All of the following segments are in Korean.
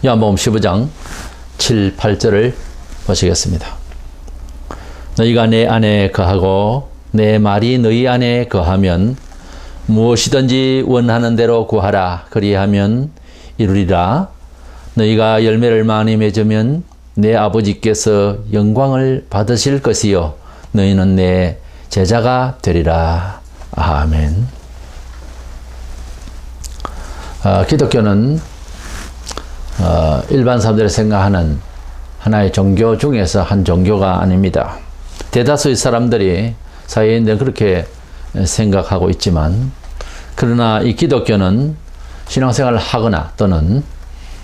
요한복음 15장 7, 8절을 보시겠습니다. 너희가 내 안에 거하고 내 말이 너희 안에 거하면 무엇이든지 원하는 대로 구하라. 그리하면 이루리라. 너희가 열매를 많이 맺으면 내 아버지께서 영광을 받으실 것이요 너희는 내 제자가 되리라. 아멘. 기독교는 일반 사람들이 생각하는 하나의 종교 중에서 한 종교가 아닙니다. 대다수의 사람들이 사회인들은 그렇게 생각하고 있지만, 그러나 이 기독교는 신앙생활을 하거나 또는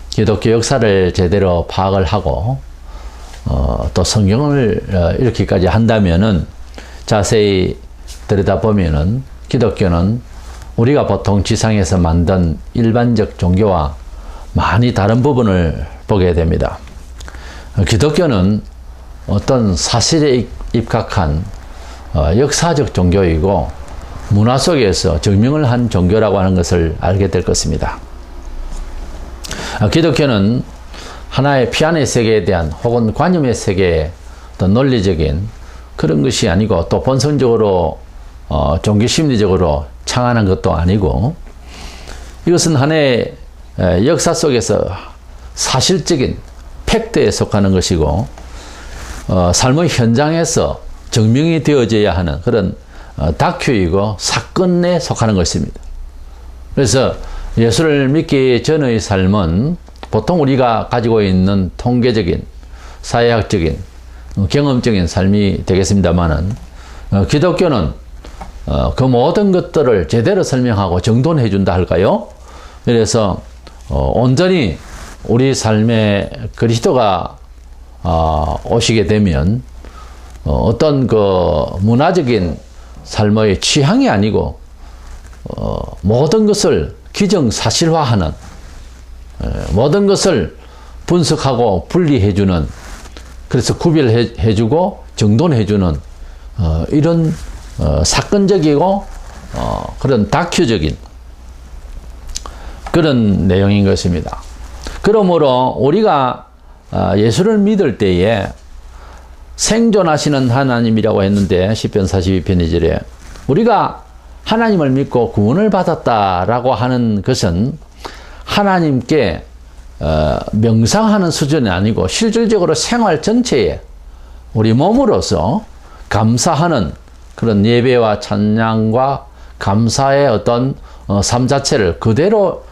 기독교 역사를 제대로 파악을 하고 또 성경을 읽기까지 한다면은 자세히 들여다보면은 기독교는 우리가 보통 지상에서 만든 일반적 종교와 많이 다른 부분을 보게 됩니다. 기독교는 어떤 사실에 입각한 역사적 종교이고 문화 속에서 증명을 한 종교라고 하는 것을 알게 될 것입니다. 기독교는 하나의 피안의 세계에 대한 혹은 관념의 세계의 어떤 논리적인 그런 것이 아니고 또 본성적으로 종교 심리적으로 창안한 것도 아니고, 이것은 하나의 역사 속에서 사실적인 팩트에 속하는 것이고 삶의 현장에서 증명이 되어져야 하는 그런 다큐이고 사건에 속하는 것입니다. 그래서 예수를 믿기 전의 삶은 보통 우리가 가지고 있는 통계적인 사회학적인 경험적인 삶이 되겠습니다만은 기독교는 그 모든 것들을 제대로 설명하고 정돈해 준다 할까요? 그래서 온전히 우리 삶에 그리스도가 오시게 되면 어떤 그 문화적인 삶의 취향이 아니고 모든 것을 기정사실화하는, 모든 것을 분석하고 분리해주는, 그래서 구별해주고 정돈해주는 이런 사건적이고 그런 다큐적인 그런 내용인 것입니다. 그러므로 우리가 예수를 믿을 때에 생존하시는 하나님이라고 했는데 시편 42편 2절에 우리가 하나님을 믿고 구원을 받았다라고 하는 것은 하나님께 명상하는 수준이 아니고 실질적으로 생활 전체에 우리 몸으로서 감사하는 그런 예배와 찬양과 감사의 어떤 삶 자체를 그대로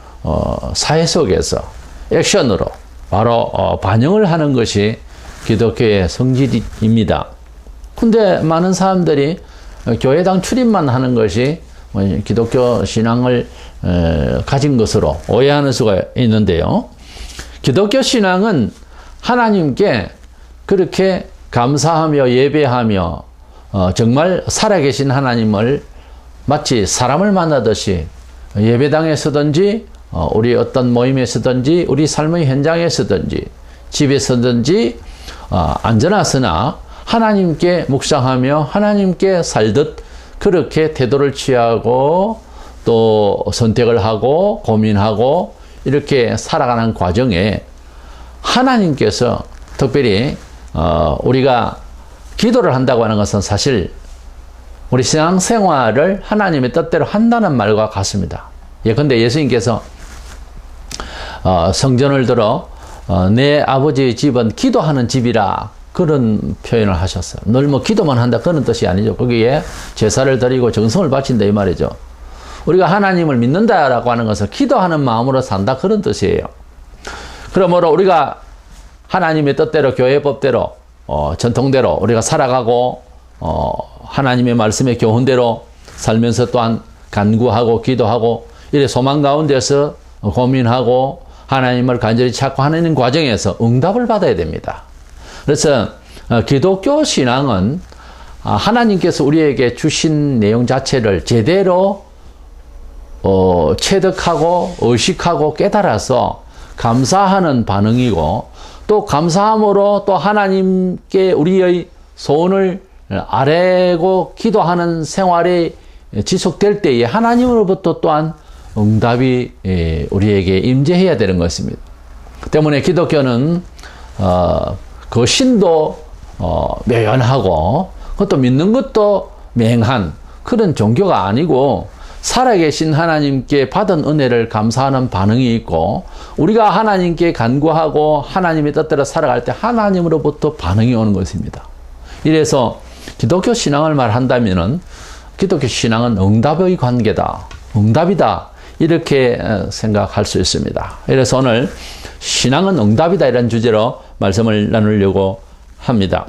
사회 속에서 액션으로 바로 반영을 하는 것이 기독교의 성질입니다. 근데 많은 사람들이 교회당 출입만 하는 것이 기독교 신앙을 가진 것으로 오해하는 수가 있는데요. 기독교 신앙은 하나님께 그렇게 감사하며 예배하며 정말 살아계신 하나님을 마치 사람을 만나듯이 예배당에 서든지 우리 어떤 모임에 서든지 우리 삶의 현장에 서든지 집에 서든지 앉아나서나 하나님께 묵상하며 하나님께 살듯 그렇게 태도를 취하고 또 선택을 하고 고민하고 이렇게 살아가는 과정에 하나님께서 특별히 우리가 기도를 한다고 하는 것은 사실 우리 신앙생활을 하나님의 뜻대로 한다는 말과 같습니다. 예컨대 예수님께서 성전을 들어 내 아버지의 집은 기도하는 집이라 그런 표현을 하셨어요. 늘 뭐 기도만 한다 그런 뜻이 아니죠. 거기에 제사를 드리고 정성을 바친다 이 말이죠. 우리가 하나님을 믿는다라고 하는 것은 기도하는 마음으로 산다 그런 뜻이에요. 그러므로 우리가 하나님의 뜻대로 교회 법대로 전통대로 우리가 살아가고 하나님의 말씀의 교훈대로 살면서 또한 간구하고 기도하고 이래 소망 가운데서 고민하고 하나님을 간절히 찾고 하는 과정에서 응답을 받아야 됩니다. 그래서 기독교 신앙은 하나님께서 우리에게 주신 내용 자체를 제대로 체득하고 의식하고 깨달아서 감사하는 반응이고, 또 감사함으로 또 하나님께 우리의 소원을 아뢰고 기도하는 생활이 지속될 때에 하나님으로부터 또한 응답이 우리에게 임재해야 되는 것입니다. 때문에 기독교는 그 신도 묘연하고 그것도 믿는 것도 맹한 그런 종교가 아니고 살아계신 하나님께 받은 은혜를 감사하는 반응이 있고 우리가 하나님께 간구하고 하나님의 뜻대로 살아갈 때 하나님으로부터 반응이 오는 것입니다. 이래서 기독교 신앙을 말한다면은 기독교 신앙은 응답의 관계다. 응답이다. 이렇게 생각할 수 있습니다. 그래서 오늘 신앙은 응답이다 이런 주제로 말씀을 나누려고 합니다.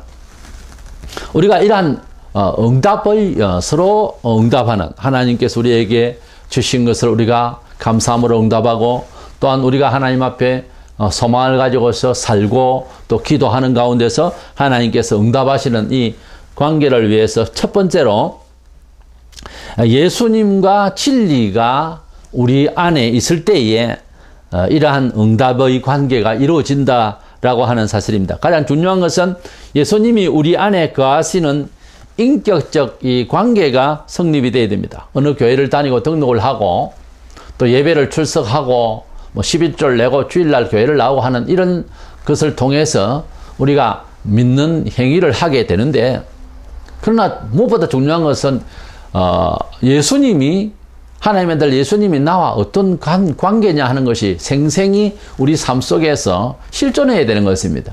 우리가 이러한 응답의 서로 응답하는 하나님께서 우리에게 주신 것을 우리가 감사함으로 응답하고 또한 우리가 하나님 앞에 소망을 가지고서 살고 또 기도하는 가운데서 하나님께서 응답하시는 이 관계를 위해서 첫 번째로 예수님과 진리가 우리 안에 있을 때에 이러한 응답의 관계가 이루어진다라고 하는 사실입니다. 가장 중요한 것은 예수님이 우리 안에 거하시는 인격적 이 관계가 성립이 되어야 됩니다. 어느 교회를 다니고 등록을 하고 또 예배를 출석하고 뭐 11조를 내고 주일날 교회를 나오고 하는 이런 것을 통해서 우리가 믿는 행위를 하게 되는데 그러나 무엇보다 중요한 것은 예수님이 하나님의 아들 예수님이 나와 어떤 관계냐 하는 것이 생생히 우리 삶 속에서 실존해야 되는 것입니다.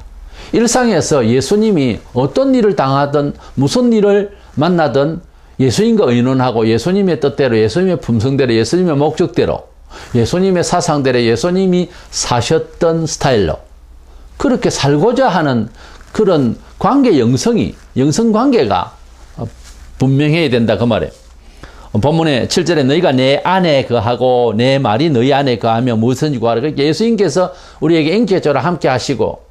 일상에서 예수님이 어떤 일을 당하든 무슨 일을 만나든 예수님과 의논하고 예수님의 뜻대로 예수님의 품성대로 예수님의 목적대로 예수님의 사상대로 예수님이 사셨던 스타일로 그렇게 살고자 하는 그런 관계 영성 관계가 분명해야 된다 그 말이에요. 본문의 7절에 너희가 내 안에 거하고 내 말이 너희 안에 거하며 무엇든지 구하라. 예수님께서 우리에게 인격적으로 함께 하시고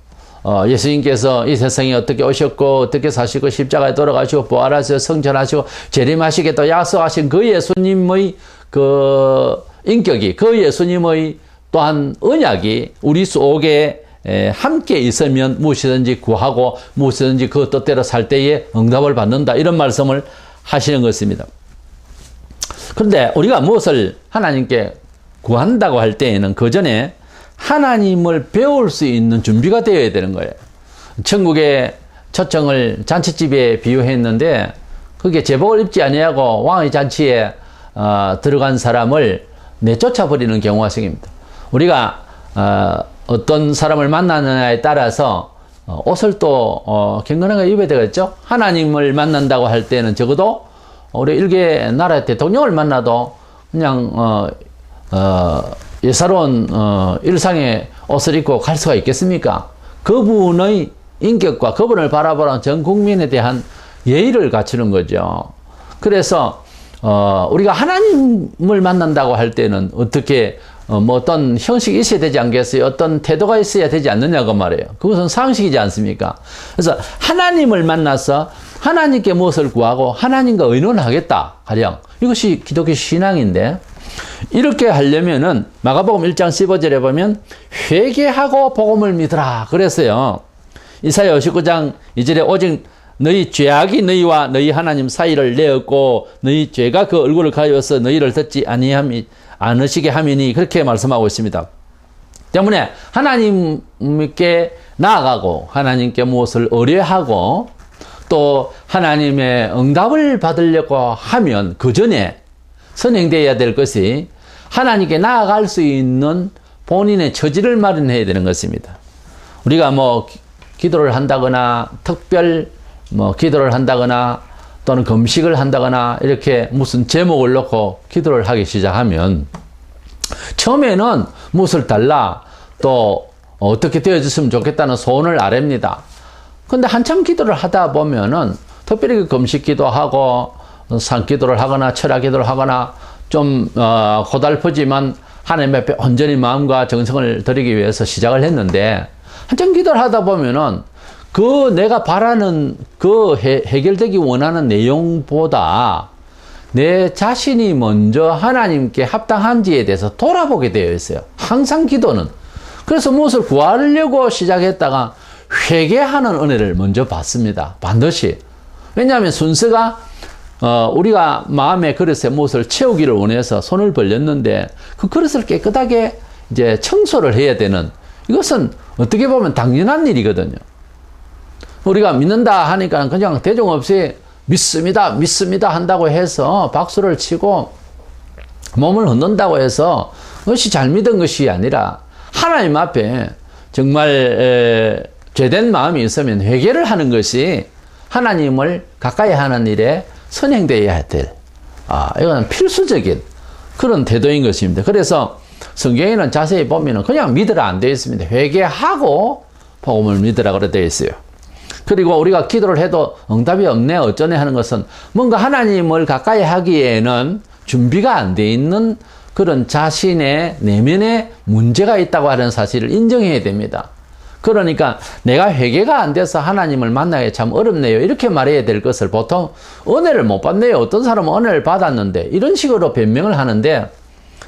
예수님께서 이 세상에 어떻게 오셨고 어떻게 사시고 십자가에 돌아가시고 부활하시고 성천하시고 재림하시겠다 약속하신 그 예수님의 그 인격이 그 예수님의 또한 언약이 우리 속에 함께 있으면 무엇이든지 구하고 무엇이든지 그 뜻대로 살 때에 응답을 받는다 이런 말씀을 하시는 것입니다. 그런데 우리가 무엇을 하나님께 구한다고 할 때에는 그 전에 하나님을 배울 수 있는 준비가 되어야 되는 거예요. 천국의 초청을 잔치집에 비유했는데 그게 제복을 입지 아니하고 왕의 잔치에 들어간 사람을 내쫓아 버리는 경우가 생깁니다. 우리가 어떤 사람을 만나느냐에 따라서 옷을 또 경건하게 입어야 되겠죠. 하나님을 만난다고 할 때는 적어도 우리 일개 나라의 대통령을 만나도 그냥 예사로운 일상의 옷을 입고 갈 수가 있겠습니까? 그분의 인격과 그분을 바라보는 전 국민에 대한 예의를 갖추는 거죠. 그래서 우리가 하나님을 만난다고 할 때는 어떻게 뭐 어떤 형식이 있어야 되지 않겠어요? 어떤 태도가 있어야 되지 않느냐고 말이에요. 그것은 상식이지 않습니까? 그래서 하나님을 만나서 하나님께 무엇을 구하고 하나님과 의논하겠다 가령 이것이 기독교 신앙인데 이렇게 하려면은 마가복음 1장 15절에 보면 회개하고 복음을 믿으라 그랬어요. 이사야 59장 2절에 오직 너희 죄악이 너희와 너희 하나님 사이를 내었고 너희 죄가 그 얼굴을 가려워서 너희를 듣지 않으시게 함이니 그렇게 말씀하고 있습니다. 때문에 하나님께 나아가고 하나님께 무엇을 의뢰하고 또 하나님의 응답을 받으려고 하면 그 전에 선행되어야 될 것이 하나님께 나아갈 수 있는 본인의 처지를 마련해야 되는 것입니다. 우리가 뭐 기도를 한다거나 특별 기도를 한다거나 또는 금식을 한다거나 이렇게 무슨 제목을 놓고 기도를 하기 시작하면 처음에는 무엇을 달라 또 어떻게 되어졌으면 좋겠다는 소원을 아랩니다. 근데 한참 기도를 하다 보면은 특별히 금식 기도하고 산기도를 하거나 철학기도를 하거나 좀 고달프지만 하나님 앞에 온전히 마음과 정성을 드리기 위해서 시작을 했는데 한참 기도를 하다 보면은 그 내가 바라는 그 해결되기 원하는 내용보다 내 자신이 먼저 하나님께 합당한지에 대해서 돌아보게 되어 있어요. 항상 기도는. 그래서 무엇을 구하려고 시작했다가 회개하는 은혜를 먼저 받습니다. 반드시. 왜냐하면 순서가 우리가 마음의 그릇에 무엇을 채우기를 원해서 손을 벌렸는데 그 그릇을 깨끗하게 이제 청소를 해야 되는 이것은 어떻게 보면 당연한 일이거든요. 우리가 믿는다 하니까 그냥 대중 없이 믿습니다, 믿습니다 한다고 해서 박수를 치고 몸을 흔든다고 해서 그것이 잘 믿은 것이 아니라 하나님 앞에 정말 죄된 마음이 있으면 회개를 하는 것이 하나님을 가까이 하는 일에 선행되어야 될, 이건 필수적인 그런 태도인 것입니다. 그래서 성경에는 자세히 보면 그냥 믿으라 안 되어 있습니다. 회개하고 복음을 믿으라 그래 되어 있어요. 그리고 우리가 기도를 해도 응답이 없네 어쩌네 하는 것은 뭔가 하나님을 가까이 하기에는 준비가 안 돼 있는 그런 자신의 내면에 문제가 있다고 하는 사실을 인정해야 됩니다. 그러니까 내가 회개가 안 돼서 하나님을 만나기 참 어렵네요. 이렇게 말해야 될 것을 보통 은혜를 못 받네요. 어떤 사람은 은혜를 받았는데 이런 식으로 변명을 하는데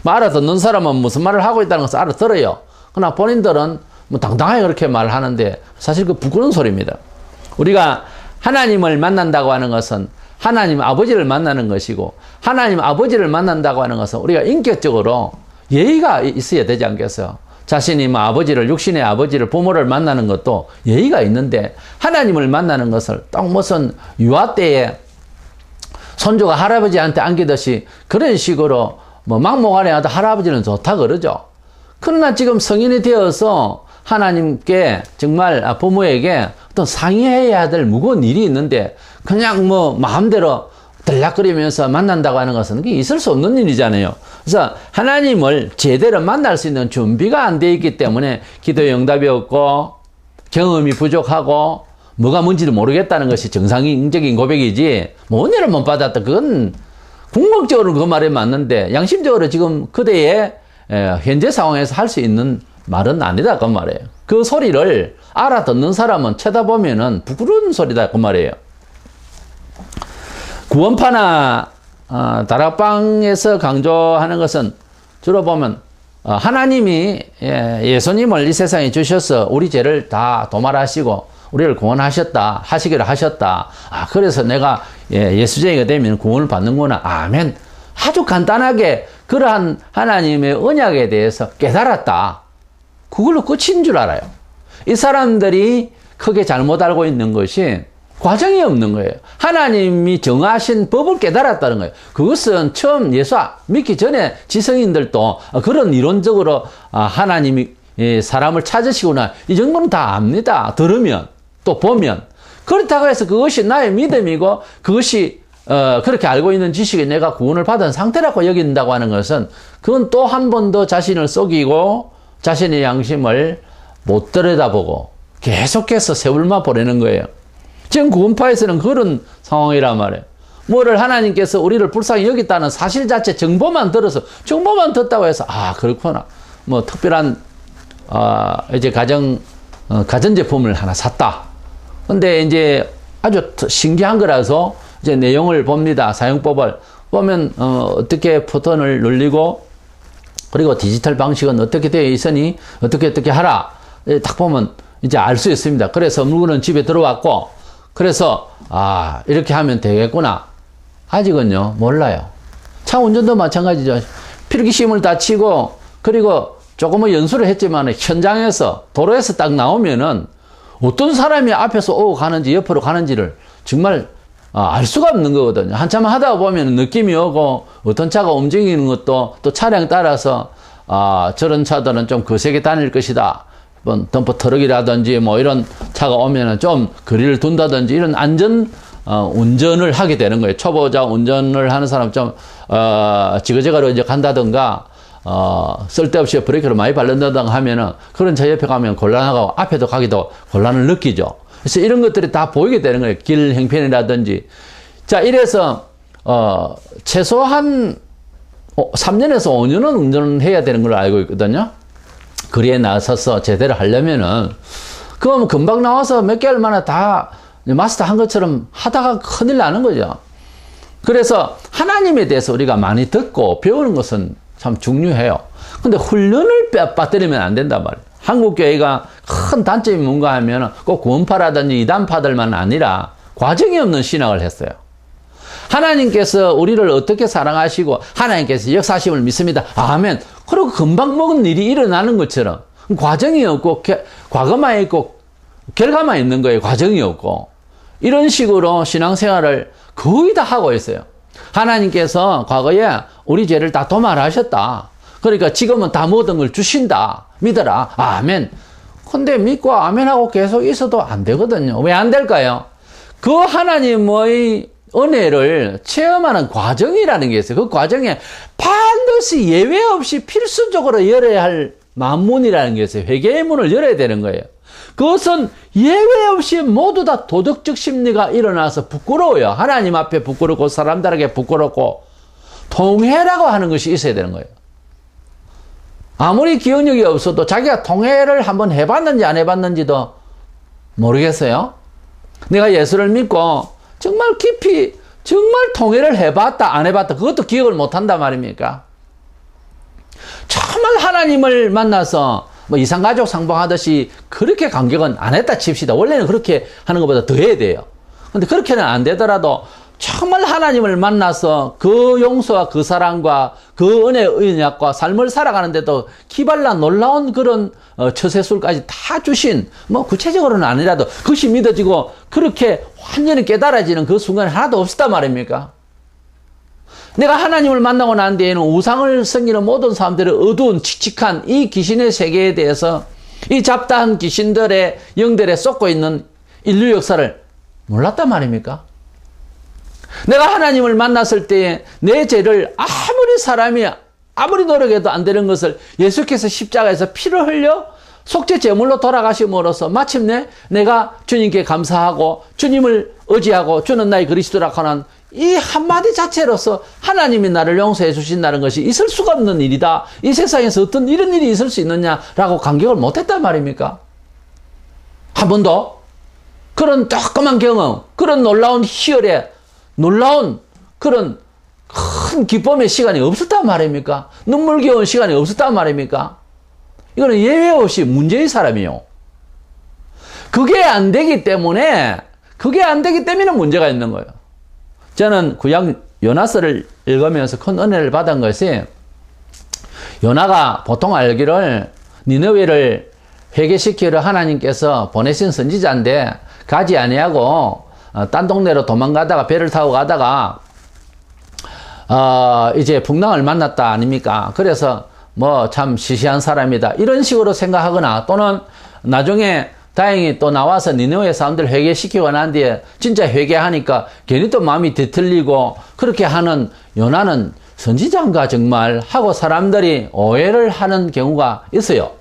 알아듣는 사람은 무슨 말을 하고 있다는 것을 알아들어요. 그러나 본인들은 뭐 당당하게 그렇게 말하는데 사실 그 부끄러운 소리입니다. 우리가 하나님을 만난다고 하는 것은 하나님 아버지를 만나는 것이고 하나님 아버지를 만난다고 하는 것은 우리가 인격적으로 예의가 있어야 되지 않겠어요? 자신이 뭐 아버지를, 육신의 아버지를, 부모를 만나는 것도 예의가 있는데 하나님을 만나는 것을 딱 무슨 유아 때에 손주가 할아버지한테 안기듯이 그런 식으로 뭐 막무가내 하다 할아버지는 좋다 그러죠. 그러나 지금 성인이 되어서 하나님께 정말 부모에게 어떤 상의해야 될 무거운 일이 있는데 그냥 뭐 마음대로 들락거리면서 만난다고 하는 것은 그게 있을 수 없는 일이잖아요. 그래서 하나님을 제대로 만날 수 있는 준비가 안 돼 있기 때문에 기도의 응답이 없고 경험이 부족하고 뭐가 뭔지도 모르겠다는 것이 정상적인 고백이지 뭐 은혜를 못 받았다 그건 궁극적으로는 그 말이 맞는데 양심적으로 지금 그대의 현재 상황에서 할 수 있는 말은 아니다 그 말이에요. 그 소리를 알아듣는 사람은 쳐다보면은 부끄러운 소리다 그 말이에요. 구원파나 다락방에서 강조하는 것은 주로 보면 하나님이 예수님을 이 세상에 주셔서 우리 죄를 다 도말하시고 우리를 구원하셨다 하시기를 하셨다. 그래서 내가 예수쟁이가 되면 구원을 받는구나. 아멘. 아주 간단하게 그러한 하나님의 언약에 대해서 깨달았다. 그걸로 끝인 줄 알아요. 이 사람들이 크게 잘못 알고 있는 것이 과정이 없는 거예요. 하나님이 정하신 법을 깨달았다는 거예요. 그것은 처음 예수 믿기 전에 지성인들도 그런 이론적으로 하나님이 사람을 찾으시구나 이 정도는 다 압니다. 들으면 또 보면. 그렇다고 해서 그것이 나의 믿음이고 그것이 그렇게 알고 있는 지식이 내가 구원을 받은 상태라고 여긴다고 하는 것은 그건 또 한 번 더 자신을 속이고 자신의 양심을 못 들여다보고 계속해서 세월만 보내는 거예요. 지금 구원파에서는 그런 상황이란 말이에요. 뭐를 하나님께서 우리를 불쌍히 여겼다는 사실 자체 정보만 들어서 정보만 듣다고 해서 그렇구나. 뭐 특별한 이제 가전제품을 하나 샀다. 근데 이제 아주 신기한 거라서 이제 내용을 봅니다. 사용법을 보면 어떻게 버튼을 눌리고 그리고 디지털 방식은 어떻게 되어 있으니 어떻게 하라. 딱 보면 이제 알 수 있습니다. 그래서 물건은 집에 들어왔고 그래서 이렇게 하면 되겠구나. 아직은요 몰라요. 차 운전도 마찬가지죠. 필기시험을 다 치고 그리고 조금은 연수를 했지만 현장에서 도로에서 딱 나오면은 어떤 사람이 앞에서 오고 가는지 옆으로 가는지를 정말 알 수가 없는 거거든요. 한참 하다 보면 느낌이 오고 어떤 차가 움직이는 것도 또 차량 따라서 저런 차들은 좀 거세게 다닐 것이다. 덤프 트럭이라든지 뭐 이런 차가 오면은 좀 거리를 둔다든지 이런 안전 운전을 하게 되는 거예요. 초보자 운전을 하는 사람 좀 지그재그로 이제 간다든가 쓸데없이 브레이크를 많이 밟는다든가 하면은 그런 차 옆에 가면 곤란하고 앞에도 가기도 곤란을 느끼죠. 그래서 이런 것들이 다 보이게 되는 거예요. 길 형편이라든지. 자, 이래서 최소한 3년에서 5년은 운전을 해야 되는 걸 알고 있거든요. 거리에 나서서 제대로 하려면은 그럼 금방 나와서 몇 개월 만에 다 마스터 한 것처럼 하다가 큰일 나는 거죠. 그래서 하나님에 대해서 우리가 많이 듣고 배우는 것은 참 중요해요. 근데 훈련을 빠뜨리면 안 된단 말이에요. 한국교회가 큰 단점이 뭔가 하면 꼭 구원파라든지 이단파들만 아니라 과정이 없는 신학을 했어요. 하나님께서 우리를 어떻게 사랑하시고 하나님께서 역사하심을 믿습니다. 아멘. 그리고 금방 먹은 일이 일어나는 것처럼 과정이 없고 과거만 있고 결과만 있는 거예요. 과정이 없고. 이런 식으로 신앙생활을 거의 다 하고 있어요. 하나님께서 과거에 우리 죄를 다 도말하셨다. 그러니까 지금은 다 모든 걸 주신다. 믿어라. 아멘. 근데 믿고 아멘하고 계속 있어도 안 되거든요. 왜 안 될까요? 그 하나님의 은혜를 체험하는 과정이라는 게 있어요. 그 과정에 반드시 예외 없이 필수적으로 열어야 할 만문이라는 게 있어요. 회개의 문을 열어야 되는 거예요. 그것은 예외 없이 모두 다 도덕적 심리가 일어나서 부끄러워요. 하나님 앞에 부끄럽고 사람들에게 부끄럽고 통회라고 하는 것이 있어야 되는 거예요. 아무리 기억력이 없어도 자기가 통회를 한번 해봤는지 안 해봤는지도 모르겠어요. 내가 예수를 믿고 정말 깊이 정말 통회를 해봤다 안 해봤다 그것도 기억을 못한단 말입니까? 정말 하나님을 만나서 뭐 이산가족 상봉하듯이 그렇게 간격은 안 했다 칩시다. 원래는 그렇게 하는 것보다 더 해야 돼요. 근데 그렇게는 안 되더라도 정말 하나님을 만나서 그 용서와 그 사랑과 그 은혜의 언약과 삶을 살아가는데도 기발난 놀라운 그런 처세술까지 다 주신 뭐 구체적으로는 아니라도 그것이 믿어지고 그렇게 완전히 깨달아지는 그 순간이 하나도 없었단 말입니까? 내가 하나님을 만나고 난 뒤에는 우상을 섬기는 모든 사람들의 어두운 칙칙한 이 귀신의 세계에 대해서 이 잡다한 귀신들의 영들에 쏟고 있는 인류 역사를 몰랐단 말입니까? 내가 하나님을 만났을 때에 내 죄를 아무리 사람이 아무리 노력해도 안 되는 것을 예수께서 십자가에서 피를 흘려 속죄 제물로 돌아가심으로써 마침내 내가 주님께 감사하고 주님을 의지하고 주는 나의 그리스도라고 하는 이 한마디 자체로서 하나님이 나를 용서해 주신다는 것이 있을 수가 없는 일이다. 이 세상에서 어떤 이런 일이 있을 수 있느냐라고 감격을 못했단 말입니까? 한 번도 그런 조그만 경험, 그런 놀라운 희열에 놀라운 그런 큰 기쁨의 시간이 없었단 말입니까? 눈물겨운 시간이 없었단 말입니까? 이거는 예외 없이 문제의 사람이요. 그게 안 되기 때문에 문제가 있는 거예요. 저는 구약 요나서를 읽으면서 큰 은혜를 받은 것이 요나가 보통 알기를 니느웨를 회개시키려 하나님께서 보내신 선지자인데 가지 아니하고 딴 동네로 도망가다가 배를 타고 가다가 이제 풍랑을 만났다 아닙니까? 그래서 뭐 참 시시한 사람이다 이런 식으로 생각하거나 또는 나중에 다행히 또 나와서 니느웨 사람들 회개시키고 난 뒤에 진짜 회개하니까 괜히 또 마음이 뒤틀리고 그렇게 하는 요나는 선지자인가 정말 하고 사람들이 오해를 하는 경우가 있어요.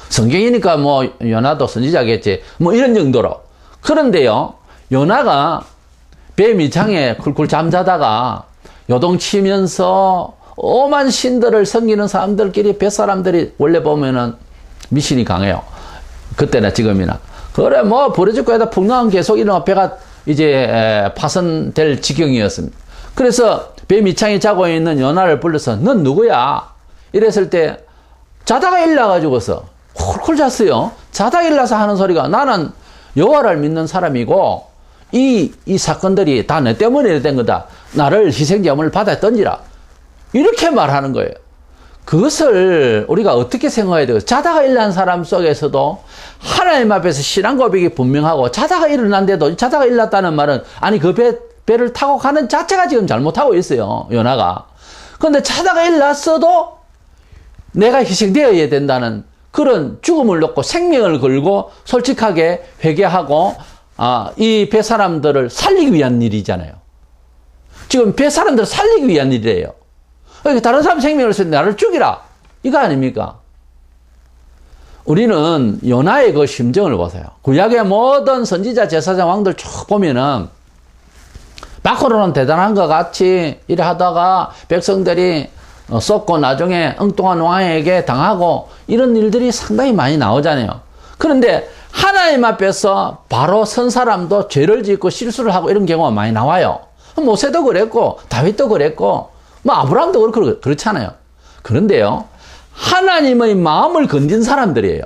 성경이니까 뭐 요나도 선지자겠지 뭐 이런 정도로. 그런데요 요나가 배 밑창에 쿨쿨 잠자다가 요동치면서 오만 신들을 섬기는 사람들끼리 뱃사람들이 원래 보면은 미신이 강해요. 그때나 지금이나. 그래 뭐 부러질 거에다 풍랑은 계속 일어나 배가 이제 파손될 지경이었습니다. 그래서 배 밑창에 자고 있는 요나를 불러서 넌 누구야? 이랬을 때 자다가 일어나가지고서 쿨쿨 잤어요. 자다가 일어나서 하는 소리가 나는 여호와를 믿는 사람이고 이 사건들이 다 내 때문에 된 거다. 나를 희생제물을 바다에 던지라. 이렇게 말하는 거예요. 그것을 우리가 어떻게 생각해야 돼요? 자다가 일어난 사람 속에서도 하나님 앞에서 신앙 고백이 분명하고 자다가 일어난데도 자다가 일어났다는 말은 아니 그 배를 타고 가는 자체가 지금 잘못하고 있어요. 요나가. 그런데 자다가 일어났어도 내가 희생되어야 된다는 그런 죽음을 놓고 생명을 걸고 솔직하게 회개하고 이 배 사람들을 살리기 위한 일이잖아요. 지금 배 사람들을 살리기 위한 일이에요. 다른 사람 생명을 써서 나를 죽이라. 이거 아닙니까? 우리는 요나의 그 심정을 보세요. 구약의 모든 선지자, 제사장, 왕들 쭉 보면은 밖으로는 대단한 것 같이 이래 하다가 백성들이 쏟고 나중에 엉뚱한 왕에게 당하고 이런 일들이 상당히 많이 나오잖아요. 그런데 하나님 앞에서 바로 선 사람도 죄를 짓고 실수를 하고 이런 경우가 많이 나와요. 모세도 그랬고 다윗도 그랬고 뭐 아브라함도 그렇잖아요. 그런데요 하나님의 마음을 건진 사람들이에요.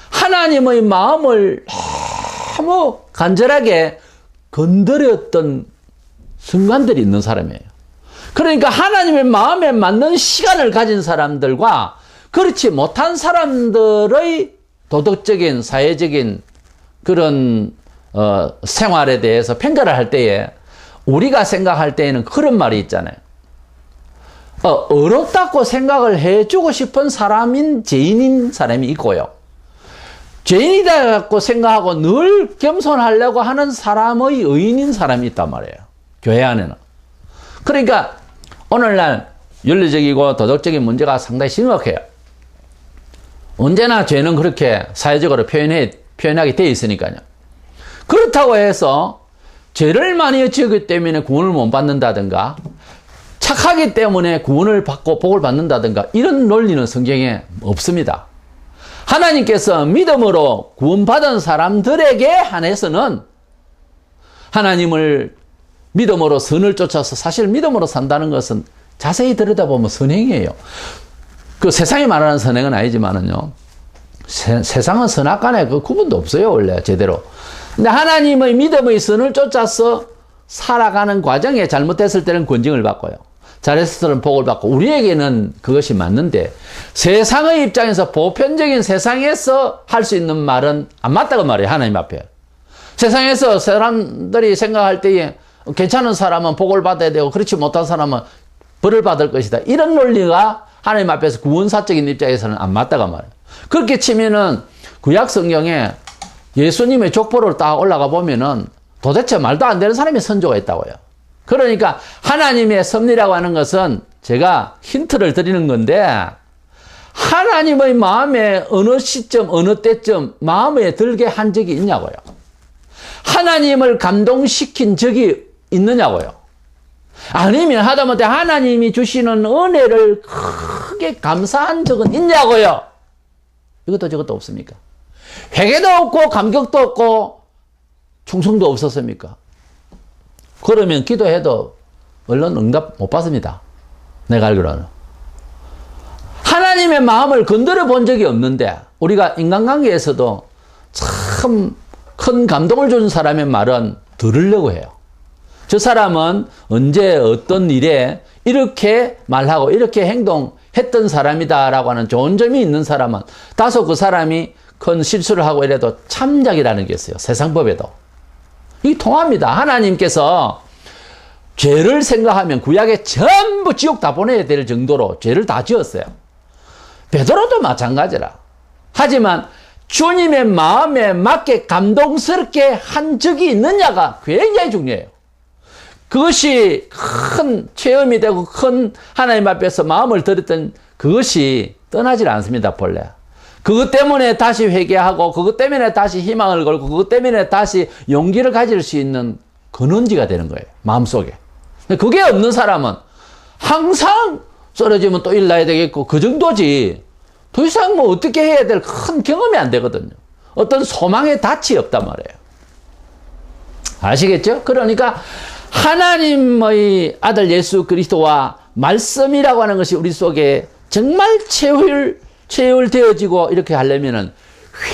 하나님의 마음을 너무 간절하게 건드렸던 순간들이 있는 사람이에요. 그러니까 하나님의 마음에 맞는 시간을 가진 사람들과 그렇지 못한 사람들의 도덕적인, 사회적인 그런 생활에 대해서 평가를 할 때에 우리가 생각할 때에는 그런 말이 있잖아요. 어렵다고 생각을 해주고 싶은 사람인 죄인인 사람이 있고요. 죄인이다고 생각하고 늘 겸손하려고 하는 사람의 의인인 사람이 있단 말이에요. 교회 안에는. 그러니까 오늘날 윤리적이고 도덕적인 문제가 상당히 심각해요. 언제나 죄는 그렇게 사회적으로 표현하게 되어 있으니까요. 그렇다고 해서 죄를 많이 지었기 때문에 구원을 못 받는다든가 착하기 때문에 구원을 받고 복을 받는다든가 이런 논리는 성경에 없습니다. 하나님께서 믿음으로 구원받은 사람들에게 한해서는 하나님을 믿음으로 선을 쫓아서 사실 믿음으로 산다는 것은 자세히 들여다보면 선행이에요. 그 세상이 말하는 선행은 아니지만은요. 세상은 선악간에 그 구분도 없어요, 원래 제대로. 근데 하나님의 믿음의 선을 쫓아서 살아가는 과정에 잘못했을 때는 권징을 받고요. 잘했을 때는 복을 받고 우리에게는 그것이 맞는데 세상의 입장에서 보편적인 세상에서 할 수 있는 말은 안 맞다고 말이에요. 하나님 앞에. 세상에서 사람들이 생각할 때에 괜찮은 사람은 복을 받아야 되고 그렇지 못한 사람은 벌을 받을 것이다. 이런 논리가 하나님 앞에서 구원사적인 입장에서는 안 맞다고 말이에요. 그렇게 치면은 구약 성경에 예수님의 족보를 딱 올라가 보면은 도대체 말도 안 되는 사람이 선조가 있다고요. 그러니까 하나님의 섭리라고 하는 것은 제가 힌트를 드리는 건데 하나님의 마음에 어느 시점 어느 때쯤 마음에 들게 한 적이 있냐고요. 하나님을 감동시킨 적이 있느냐고요. 아니면 하다못해 하나님이 주시는 은혜를 크게 감사한 적은 있냐고요. 이것도 저것도 없습니까? 회개도 없고 감격도 없고 충성도 없었습니까? 그러면 기도해도 얼른 응답 못 받습니다. 내가 알기로는. 하나님의 마음을 건드려 본 적이 없는데 우리가 인간관계에서도 참 큰 감동을 주는 사람의 말은 들으려고 해요. 저 사람은 언제 어떤 일에 이렇게 말하고 이렇게 행동했던 사람이다라고 하는 좋은 점이 있는 사람은 다소 그 사람이 큰 실수를 하고 이래도 참작이라는 게 있어요. 세상법에도. 이게 통합니다. 하나님께서 죄를 생각하면 구약에 전부 지옥 다 보내야 될 정도로 죄를 다 지었어요. 베드로도 마찬가지라. 하지만 주님의 마음에 맞게 감동스럽게 한 적이 있느냐가 굉장히 중요해요. 그것이 큰 체험이 되고 큰 하나님 앞에서 마음을 들였던 그것이 떠나질 않습니다, 본래. 그것 때문에 다시 회개하고 그것 때문에 다시 희망을 걸고 그것 때문에 다시 용기를 가질 수 있는 근원지가 되는 거예요, 마음속에. 그게 없는 사람은 항상 쓰러지면 또 일나야 되겠고 그 정도지 더 이상 뭐 어떻게 해야 될 큰 경험이 안 되거든요. 어떤 소망의 닻이 없단 말이에요. 아시겠죠? 그러니까 하나님의 아들 예수 그리스도와 말씀이라고 하는 것이 우리 속에 정말 체휼되어지고 이렇게 하려면은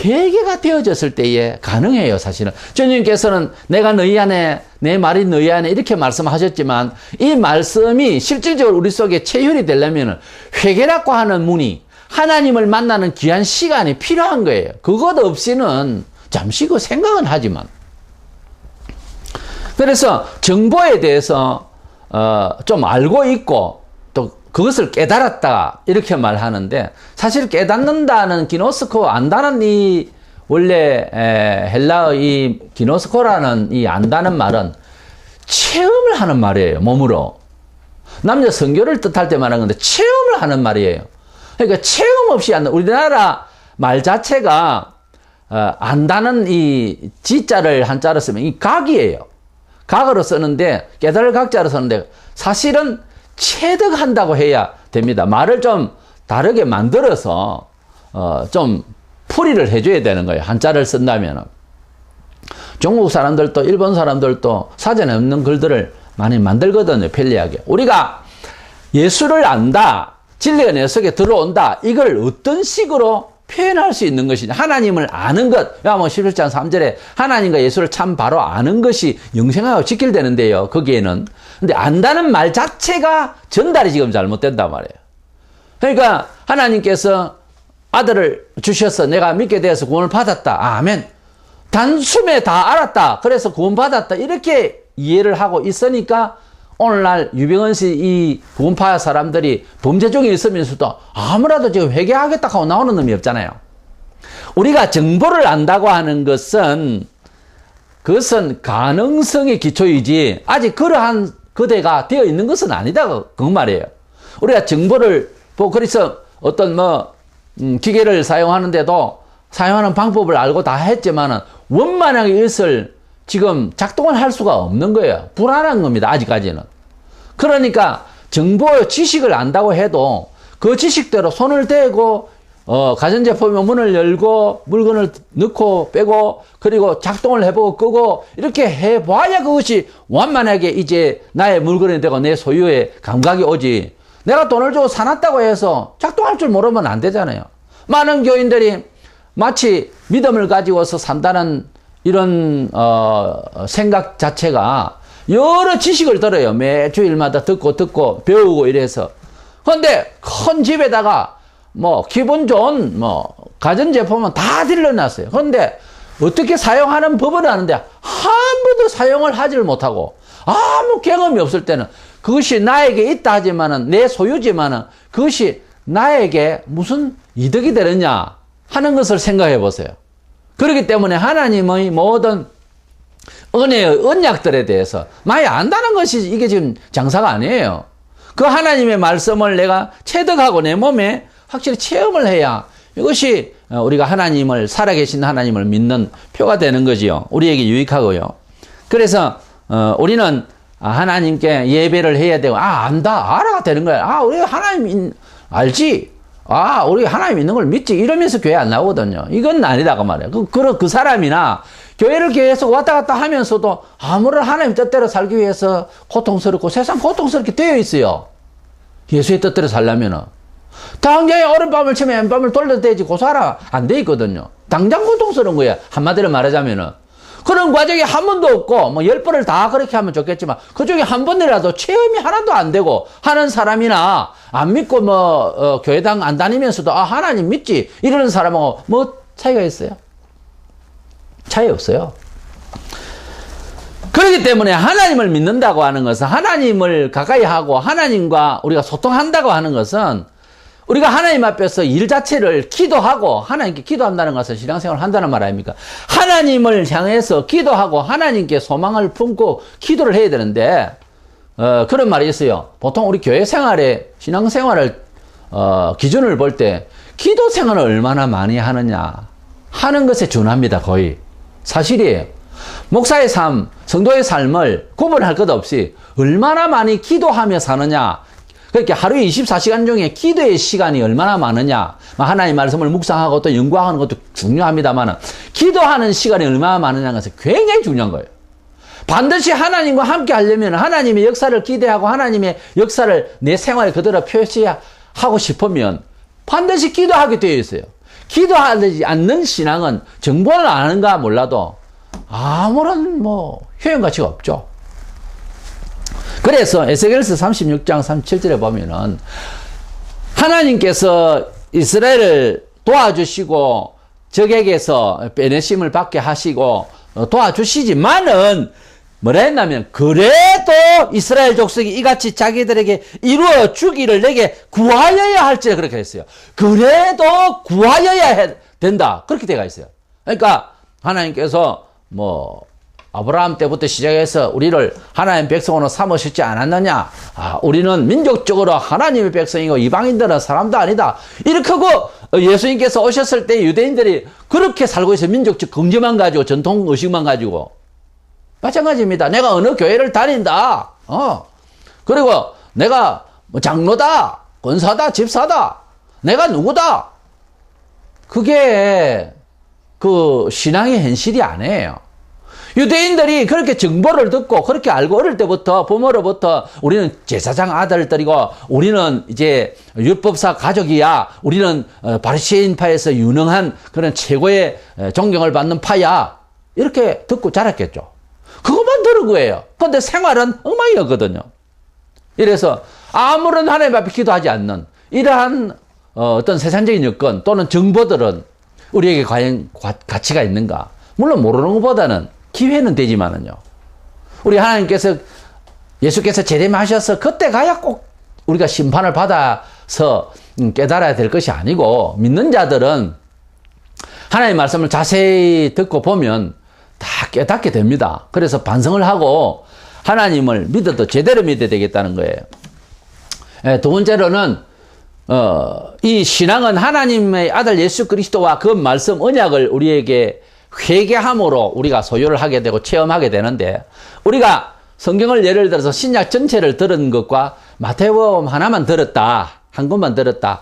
회개가 되어졌을 때에 가능해요, 사실은. 주님께서는 내가 너희 안에, 내 말이 너희 안에 이렇게 말씀하셨지만 이 말씀이 실질적으로 우리 속에 체휼이 되려면 회개라고 하는 문이 하나님을 만나는 귀한 시간이 필요한 거예요. 그것 없이는 잠시 그 생각은 하지만. 그래서 정보에 대해서 좀 알고 있고 또 그것을 깨달았다 이렇게 말하는데 사실 깨닫는다는 기노스코 안다는 이 원래 헬라의 이 기노스코라는 이 안다는 말은 체험을 하는 말이에요. 몸으로. 남자 성교를 뜻할 때 말하는 건데 체험을 하는 말이에요. 그러니까 체험 없이 안다. 우리나라 말 자체가 안다는 이 지자를 한자로 쓰면 이 각이에요. 각으로 쓰는데 깨달을 각자로 쓰는데 사실은 체득한다고 해야 됩니다. 말을 좀 다르게 만들어서 좀 풀이를 해줘야 되는 거예요. 한자를 쓴다면. 중국 사람들도 일본 사람들도 사전에 없는 글들을 많이 만들거든요. 편리하게. 우리가 예수를 안다. 진리가 내 속에 들어온다. 이걸 어떤 식으로 표현할 수 있는 것이냐. 하나님을 아는 것. 뭐 11장 3절에 하나님과 예수를 참 바로 아는 것이 영생하고 직결되는데요. 거기에는. 근데 안다는 말 자체가 전달이 지금 잘못된단 말이에요. 그러니까 하나님께서 아들을 주셔서 내가 믿게 되어서 구원을 받았다. 아멘. 단숨에 다 알았다. 그래서 구원받았다. 이렇게 이해를 하고 있으니까 오늘날 유병헌 씨 이 구원파 사람들이 범죄 중에 있으면서도 아무라도 지금 회개하겠다 하고 나오는 놈이 없잖아요. 우리가 정보를 안다고 하는 것은 그것은 가능성의 기초이지 아직 그러한 그대가 되어 있는 것은 아니다. 그 말이에요. 우리가 정보를 그래서 어떤 기계를 사용하는데도 사용하는 방법을 알고 다 했지만은 원만하게 이것을 지금 작동을 할 수가 없는 거예요. 불안한 겁니다. 아직까지는. 그러니까 정보 지식을 안다고 해도 그 지식대로 손을 대고 가전제품의 문을 열고 물건을 넣고 빼고 그리고 작동을 해보고 끄고 이렇게 해봐야 그것이 완만하게 이제 나의 물건이 되고 내 소유의 감각이 오지. 내가 돈을 주고 사놨다고 해서 작동할 줄 모르면 안 되잖아요. 많은 교인들이 마치 믿음을 가지고서 산다는 이런 생각 자체가 여러 지식을 들어요. 매주일마다 듣고 배우고 이래서. 그런데 큰 집에다가 기분 좋은 가전제품은 다 들러놨어요. 그런데 어떻게 사용하는 법을 아는데 한 번도 사용을 하지를 못하고 아무 경험이 없을 때는 그것이 나에게 있다 하지만은 내 소유지만은 그것이 나에게 무슨 이득이 되느냐 하는 것을 생각해 보세요. 그렇기 때문에 하나님의 모든 은혜의 언약들에 대해서 많이 안다는 것이 이게 지금 장사가 아니에요. 그 하나님의 말씀을 내가 체득하고 내 몸에 확실히 체험을 해야 이것이 우리가 하나님을 살아계신 하나님을 믿는 표가 되는 거지요. 우리에게 유익하고요. 그래서 우리는 하나님께 예배를 해야 되고 안다 알아가 되는 거야. 우리 하나님 알지. 우리 하나님 있는 걸 믿지. 이러면서 교회 안 나오거든요. 이건 아니다 그 말이에요. 그 사람이나 교회를 계속 왔다 갔다 하면서도 아무런 하나님 뜻대로 살기 위해서 고통스럽고 세상 고통스럽게 되어 있어요. 예수의 뜻대로 살려면은 당장에 오른밤을 치면 왼밤을 돌려도 되지 고사라 안 돼 있거든요. 당장 고통스러운 거야. 한마디로 말하자면은 그런 과정이 한 번도 없고 10번을 다 그렇게 하면 좋겠지만 그중에 한 번이라도 체험이 하나도 안 되고 하는 사람이나 안 믿고 교회당 안 다니면서도 하나님 믿지 이러는 사람하고 뭐 차이가 있어요? 차이 없어요. 그렇기 때문에 하나님을 믿는다고 하는 것은 하나님을 가까이 하고 하나님과 우리가 소통한다고 하는 것은 우리가 하나님 앞에서 일 자체를 기도하고 하나님께 기도한다는 것은 신앙생활을 한다는 말 아닙니까? 하나님을 향해서 기도하고 하나님께 소망을 품고 기도를 해야 되는데 그런 말이 있어요. 보통 우리 교회 생활에 신앙생활을 기준을 볼 때 기도 생활을 얼마나 많이 하느냐 하는 것에 준합니다. 거의 사실이에요. 목사의 삶, 성도의 삶을 구분할 것 없이 얼마나 많이 기도하며 사느냐. 그렇게 하루에 24시간 중에 기도의 시간이 얼마나 많으냐. 하나님 말씀을 묵상하고 또 연구하는 것도 중요합니다만 기도하는 시간이 얼마나 많으냐는 것은 굉장히 중요한 거예요. 반드시 하나님과 함께 하려면 하나님의 역사를 기대하고 하나님의 역사를 내 생활에 그대로 표시하고 싶으면 반드시 기도하게 되어 있어요. 기도하지 않는 신앙은 정보를 아는가 몰라도 아무런 효용가치가 없죠. 그래서 에스겔서 36장 37절에 보면은 하나님께서 이스라엘을 도와주시고 적에게서 빼내심을 받게 하시고 도와주시지만은 뭐라 했냐면 그래도 이스라엘 족속이 이같이 자기들에게 이루어 주기를 내게 구하여야 할지라 그렇게 했어요. 그래도 구하여야 된다. 그렇게 되어 있어요. 그러니까 하나님께서 아브라함 때부터 시작해서 우리를 하나님의 백성으로 삼으셨지 않았느냐. 우리는 민족적으로 하나님의 백성이고 이방인들은 사람도 아니다. 이렇게 하고 예수님께서 오셨을 때 유대인들이 그렇게 살고 있어요. 민족적 긍지만 가지고 전통 의식만 가지고. 마찬가지입니다. 내가 어느 교회를 다닌다. 그리고 내가 장로다. 권사다. 집사다. 내가 누구다. 그게 그 신앙의 현실이 아니에요. 유대인들이 그렇게 정보를 듣고 그렇게 알고 어릴 때부터 부모로부터 우리는 제사장 아들들이고 우리는 이제 율법사 가족이야. 우리는 바리새인파에서 유능한 그런 최고의 존경을 받는 파야. 이렇게 듣고 자랐겠죠. 그것만 들은 거예요. 그런데 생활은 엉망이었거든요. 이래서 아무런 하나님 앞에 기도하지 않는 이러한 어떤 세상적인 여건 또는 정보들은 우리에게 과연 가치가 있는가? 물론 모르는 것보다는 기회는 되지만은요. 우리 하나님께서 예수께서 재림하셔서 그때 가야 꼭 우리가 심판을 받아서 깨달아야 될 것이 아니고 믿는 자들은 하나님의 말씀을 자세히 듣고 보면 다 깨닫게 됩니다. 그래서 반성을 하고 하나님을 믿어도 제대로 믿어야 되겠다는 거예요. 두 번째로는 이 신앙은 하나님의 아들 예수 그리스도와 그 말씀 언약을 우리에게 회개함으로 우리가 소유를 하게 되고 체험하게 되는데 우리가 성경을 예를 들어서 신약 전체를 들은 것과 마태복음 하나만 들었다, 한 권만 들었다,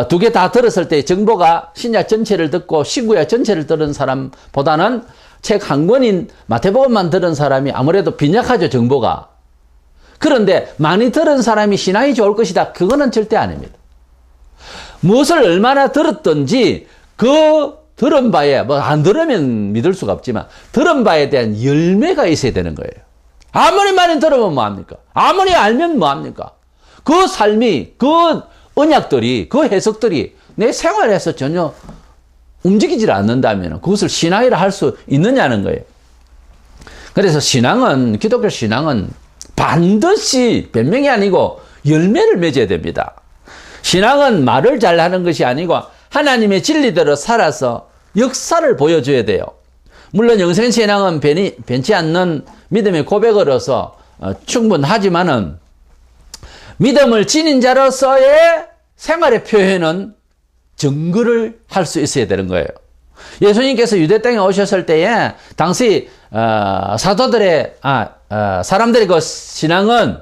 두 개 다 들었을 때 정보가 신약 전체를 듣고 신구약 전체를 들은 사람보다는 책 한 권인 마태복음만 들은 사람이 아무래도 빈약하죠, 정보가. 그런데 많이 들은 사람이 신앙이 좋을 것이다. 그거는 절대 아닙니다. 무엇을 얼마나 들었든지 그 들은 바에, 뭐 안 들으면 믿을 수가 없지만 들은 바에 대한 열매가 있어야 되는 거예요. 아무리 많이 들으면 뭐합니까? 아무리 알면 뭐합니까? 그 삶이, 그 언약들이, 그 해석들이 내 생활에서 전혀 움직이질 않는다면 그것을 신앙이라 할 수 있느냐는 거예요. 그래서 신앙은, 기독교 신앙은 반드시 변명이 아니고 열매를 맺어야 됩니다. 신앙은 말을 잘하는 것이 아니고 하나님의 진리대로 살아서 역사를 보여줘야 돼요. 물론 영생신앙은 변치 않는 믿음의 고백으로서 충분하지만은 믿음을 지닌 자로서의 생활의 표현은 증거를 할 수 있어야 되는 거예요. 예수님께서 유대 땅에 오셨을 때에 당시 사도들의 사람들의 그 신앙은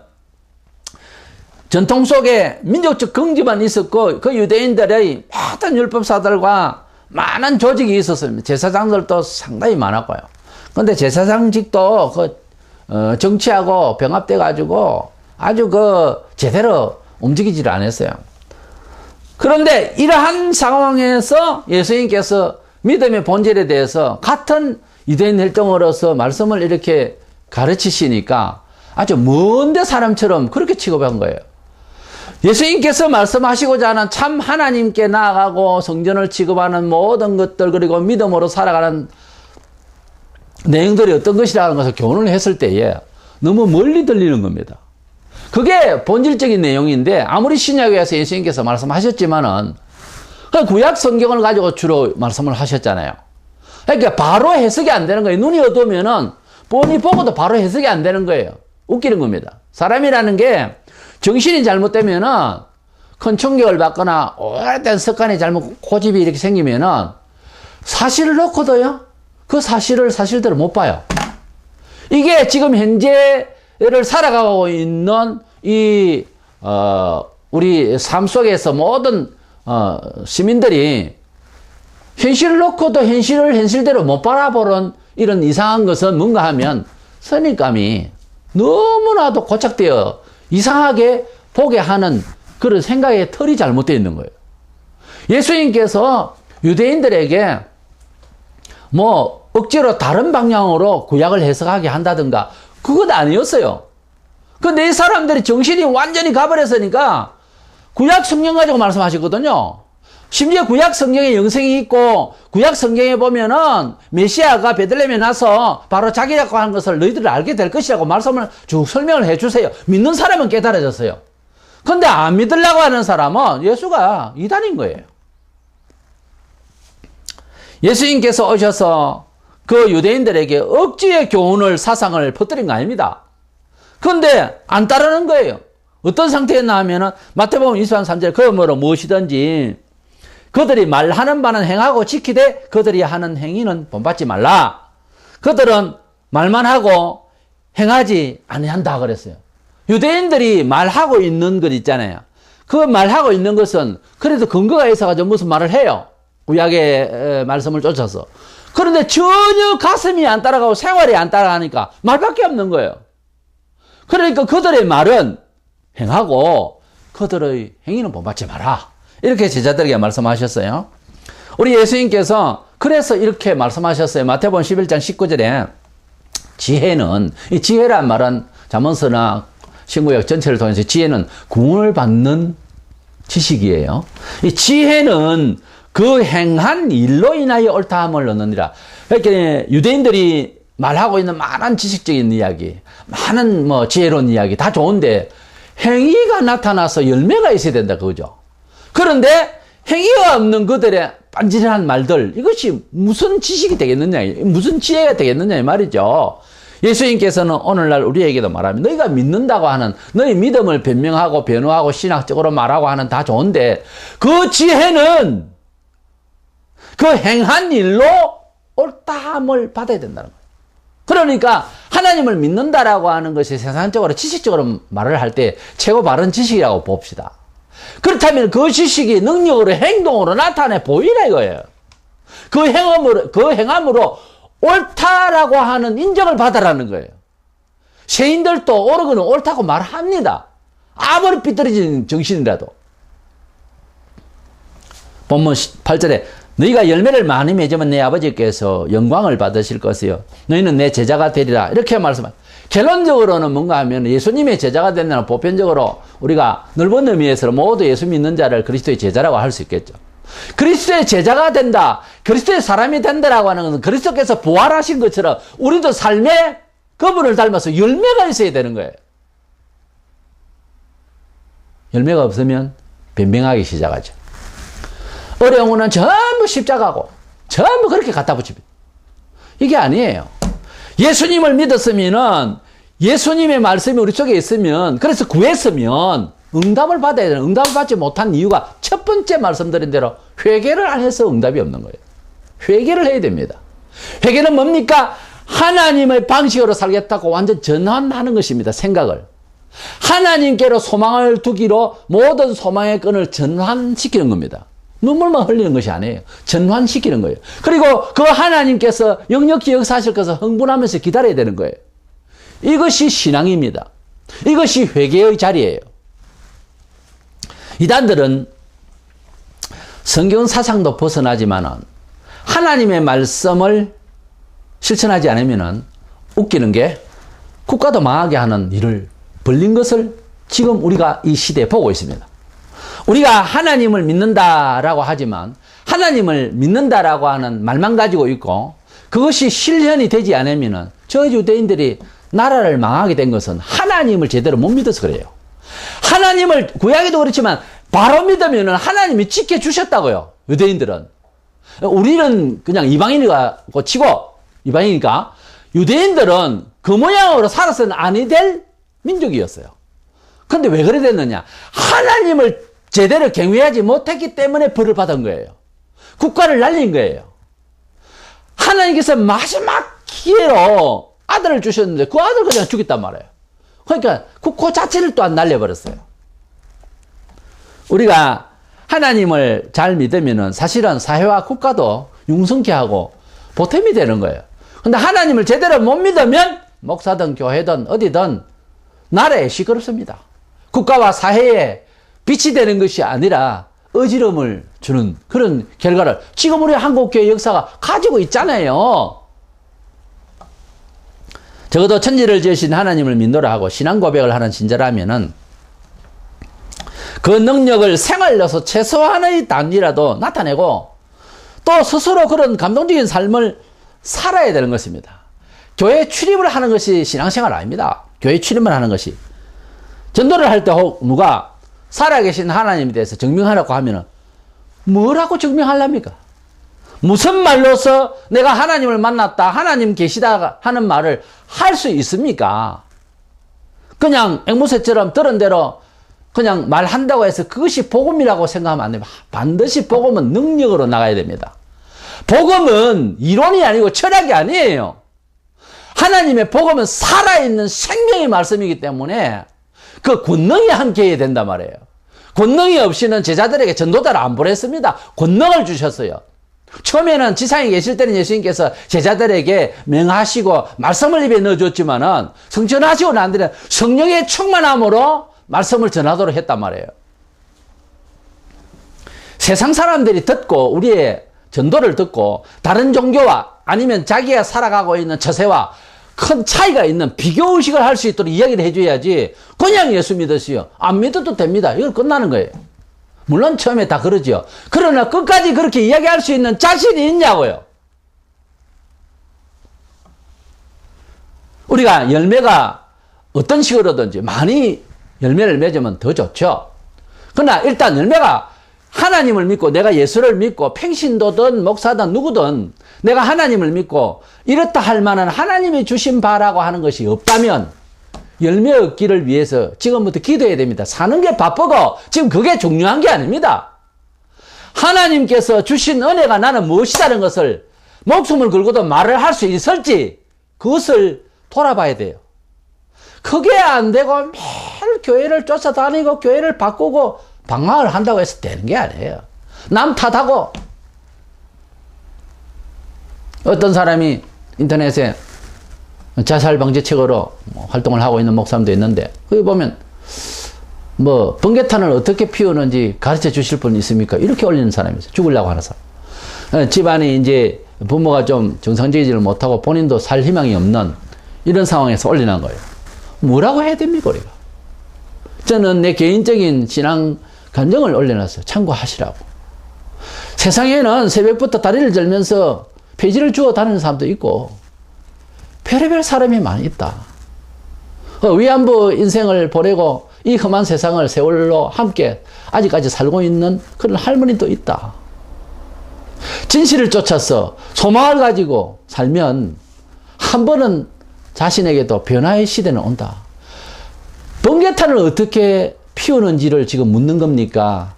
전통 속에 민족적 긍지만 있었고 그 유대인들의 모든 율법사들과 많은 조직이 있었습니다. 제사장들도 상당히 많았고요. 그런데 제사장직도 정치하고 병합돼 가지고 아주 제대로 움직이질 않았어요. 그런데 이러한 상황에서 예수님께서 믿음의 본질에 대해서 같은 유대인 혈통으로서 말씀을 이렇게 가르치시니까 아주 먼데 사람처럼 그렇게 취급한 거예요. 예수님께서 말씀하시고자 하는 참 하나님께 나아가고 성전을 취급하는 모든 것들 그리고 믿음으로 살아가는 내용들이 어떤 것이라는 것을 교훈을 했을 때에 너무 멀리 들리는 겁니다. 그게 본질적인 내용인데 아무리 신약에서 예수님께서 말씀하셨지만은 구약 성경을 가지고 주로 말씀을 하셨잖아요. 그러니까 바로 해석이 안 되는 거예요. 눈이 어두우면은 뻔히 보고도 바로 해석이 안 되는 거예요. 웃기는 겁니다. 사람이라는 게 정신이 잘못되면은 큰 충격을 받거나 오래된 습관이 잘못 고집이 이렇게 생기면은 사실을 놓고도요 그 사실을 사실대로 못 봐요. 이게 지금 현재를 살아가고 있는 우리 삶 속에서 모든 시민들이 현실을 놓고도 현실을 현실대로 못 바라보는 이런 이상한 것은 뭔가 하면 선입감이 너무나도 고착되어 이상하게 보게 하는 그런 생각의 틀이 잘못되어 있는 거예요. 예수님께서 유대인들에게 뭐 억지로 다른 방향으로 구약을 해석하게 한다든가 그건 아니었어요. 근데 이 사람들이 정신이 완전히 가버렸으니까 구약 성경 가지고 말씀하시거든요. 심지어 구약 성경에 영생이 있고 구약 성경에 보면은 메시아가 베들레헴에 나서 바로 자기라고 하는 것을 너희들이 알게 될 것이라고 말씀을 쭉 설명을 해주세요. 믿는 사람은 깨달아졌어요. 근데 안 믿으려고 하는 사람은 예수가 이단인 거예요. 예수님께서 오셔서 그 유대인들에게 억지의 교훈을 사상을 퍼뜨린 거 아닙니다. 그런데 안 따르는 거예요. 어떤 상태였나 하면은 마태복음 23, 3절 그러므로 무엇이든지 그들이 말하는 바는 행하고 지키되 그들이 하는 행위는 본받지 말라. 그들은 말만 하고 행하지 아니한다 그랬어요. 유대인들이 말하고 있는 것 있잖아요. 그 말하고 있는 것은 그래도 근거가 있어가지고 무슨 말을 해요. 구약의 말씀을 쫓아서. 그런데 전혀 가슴이 안 따라가고 생활이 안 따라가니까 말밖에 없는 거예요. 그러니까 그들의 말은 행하고 그들의 행위는 본받지 마라. 이렇게 제자들에게 말씀하셨어요. 우리 예수님께서 그래서 이렇게 말씀하셨어요. 마태복음 11장 19절에 지혜는, 이 지혜란 말은 잠언서나 신구약 전체를 통해서 지혜는 구원을 받는 지식이에요. 이 지혜는 그 행한 일로 인하여 옳다함을 얻느니라. 이렇게 유대인들이 말하고 있는 많은 지식적인 이야기, 많은 뭐 지혜로운 이야기 다 좋은데 행위가 나타나서 열매가 있어야 된다 그거죠. 그런데 행위가 없는 그들의 빤지런한 말들, 이것이 무슨 지식이 되겠느냐, 무슨 지혜가 되겠느냐 이 말이죠. 예수님께서는 오늘날 우리에게도 말합니다. 너희가 믿는다고 하는, 너희 믿음을 변명하고 변호하고 신학적으로 말하고 하는 다 좋은데 그 지혜는 그 행한 일로 옳다함을 받아야 된다는 거예요. 그러니까 하나님을 믿는다라고 하는 것이 세상적으로 지식적으로 말을 할 때 최고 바른 지식이라고 봅시다. 그렇다면 그 지식이 능력으로 행동으로 나타내 보이라 이거예요. 그 행함으로 옳다라고 하는 인정을 받아라는 거예요. 세인들도 옳은 건 옳다고 말합니다. 아무리 삐뚤어진 정신이라도. 본문 8절에 너희가 열매를 많이 맺으면 내 아버지께서 영광을 받으실 것이요 너희는 내 제자가 되리라 이렇게 말씀합니다. 결론적으로는 뭔가 하면 예수님의 제자가 된다는 보편적으로 우리가 넓은 의미에서 모두 예수 믿는 자를 그리스도의 제자라고 할 수 있겠죠. 그리스도의 제자가 된다, 그리스도의 사람이 된다라고 하는 것은 그리스도께서 부활하신 것처럼 우리도 삶에 그분을 닮아서 열매가 있어야 되는 거예요. 열매가 없으면 변명하기 시작하죠. 어려운 거는 전부 십자가고 전부 그렇게 갖다 붙입니다. 이게 아니에요. 예수님을 믿었으면은 예수님의 말씀이 우리 속에 있으면, 그래서 구했으면 응답을 받아야 되는, 응답을 받지 못한 이유가 첫 번째 말씀드린 대로 회개를 안 해서 응답이 없는 거예요. 회개를 해야 됩니다. 회개는 뭡니까? 하나님의 방식으로 살겠다고 완전 전환하는 것입니다. 생각을. 하나님께로 소망을 두기로 모든 소망의 끈을 전환시키는 겁니다. 눈물만 흘리는 것이 아니에요. 전환시키는 거예요. 그리고 그 하나님께서 역력히 역사하실 것을 흥분하면서 기다려야 되는 거예요. 이것이 신앙입니다. 이것이 회개의 자리예요. 이단들은 성경 사상도 벗어나지만은 하나님의 말씀을 실천하지 않으면은 웃기는 게 국가도 망하게 하는 일을 벌린 것을 지금 우리가 이 시대에 보고 있습니다. 우리가 하나님을 믿는다라고 하지만 하나님을 믿는다라고 하는 말만 가지고 있고 그것이 실현이 되지 않으면은 저 유대인들이 나라를 망하게 된 것은 하나님을 제대로 못 믿어서 그래요. 하나님을 구약에도 그렇지만 바로 믿으면은 하나님이 지켜주셨다고요. 유대인들은. 우리는 그냥 이방인이라고 치고 이방이니까 유대인들은 그 모양으로 살아서는 아니 될 민족이었어요. 그런데 왜 그래 됐느냐? 하나님을 제대로 경외하지 못했기 때문에 벌을 받은 거예요. 국가를 날린 거예요. 하나님께서 마지막 기회로 아들을 주셨는데 그 아들 그냥 죽였단 말이에요. 그러니까 국호 자체를 또한 날려버렸어요. 우리가 하나님을 잘 믿으면은 사실은 사회와 국가도 융성케 하고 보탬이 되는 거예요. 근데 하나님을 제대로 못 믿으면 목사든 교회든 어디든 나라에 시끄럽습니다. 국가와 사회에 빛이 되는 것이 아니라 어지럼을 주는 그런 결과를 지금 우리 한국교회 역사가 가지고 있잖아요. 적어도 천지를 지으신 하나님을 믿노라 하고 신앙 고백을 하는 신자라면은 그 능력을 생활로서 최소한의 단위라도 나타내고 또 스스로 그런 감동적인 삶을 살아야 되는 것입니다. 교회 출입을 하는 것이 신앙생활 아닙니다. 교회 출입을 하는 것이. 전도를 할 때 누가 살아계신 하나님에 대해서 증명하라고 하면은 뭐라고 증명하렵니까? 무슨 말로서 내가 하나님을 만났다, 하나님 계시다 하는 말을 할 수 있습니까? 그냥 앵무새처럼 들은 대로 그냥 말한다고 해서 그것이 복음이라고 생각하면 안 됩니다. 반드시 복음은 능력으로 나가야 됩니다. 복음은 이론이 아니고 철학이 아니에요. 하나님의 복음은 살아있는 생명의 말씀이기 때문에 그 권능이 함께 해야 된단 말이에요. 권능이 없이는 제자들에게 전도자를 안 보냈습니다. 권능을 주셨어요. 처음에는 지상에 계실 때는 예수님께서 제자들에게 명하시고 말씀을 입에 넣어줬지만은 성전하시고 난 뒤에 성령의 충만함으로 말씀을 전하도록 했단 말이에요. 세상 사람들이 듣고 우리의 전도를 듣고 다른 종교와 아니면 자기가 살아가고 있는 처세와 큰 차이가 있는 비교의식을 할 수 있도록 이야기를 해줘야지 그냥 예수 믿으시오. 안 믿어도 됩니다. 이걸 끝나는 거예요. 물론 처음에 다 그러죠. 그러나 끝까지 그렇게 이야기할 수 있는 자신이 있냐고요. 우리가 열매가 어떤 식으로든지 많이 열매를 맺으면 더 좋죠. 그러나 일단 열매가 하나님을 믿고 내가 예수를 믿고 평신도든 목사든 누구든 내가 하나님을 믿고 이렇다 할 만한 하나님이 주신 바라고 하는 것이 없다면 열매 얻기를 위해서 지금부터 기도해야 됩니다. 사는 게 바쁘고 지금 그게 중요한 게 아닙니다. 하나님께서 주신 은혜가 나는 무엇이다는 것을 목숨을 걸고도 말을 할 수 있을지 그것을 돌아봐야 돼요. 그게 안 되고 매일 교회를 쫓아다니고 교회를 바꾸고 방황을 한다고 해서 되는 게 아니에요. 남 탓하고. 어떤 사람이 인터넷에 자살 방지책으로 활동을 하고 있는 목사님도 있는데 거기 보면 뭐 번개탄을 어떻게 피우는지 가르쳐 주실 분 있습니까? 이렇게 올리는 사람이 있어요. 죽으려고 하는 사람. 집안이 이제 부모가 좀 정상적이지를 못하고 본인도 살 희망이 없는 이런 상황에서 올리는 거예요. 뭐라고 해야 됩니까, 우리가? 저는 내 개인적인 신앙 감정을 올려놨어요. 참고하시라고. 세상에는 새벽부터 다리를 절면서 폐지를 주워 다니는 사람도 있고 별의별 사람이 많이 있다. 위안부 인생을 보내고 이 험한 세상을 세월로 함께 아직까지 살고 있는 그런 할머니도 있다. 진실을 쫓아서 소망을 가지고 살면 한 번은 자신에게도 변화의 시대는 온다. 번개탄을 어떻게 피우는지를 지금 묻는 겁니까?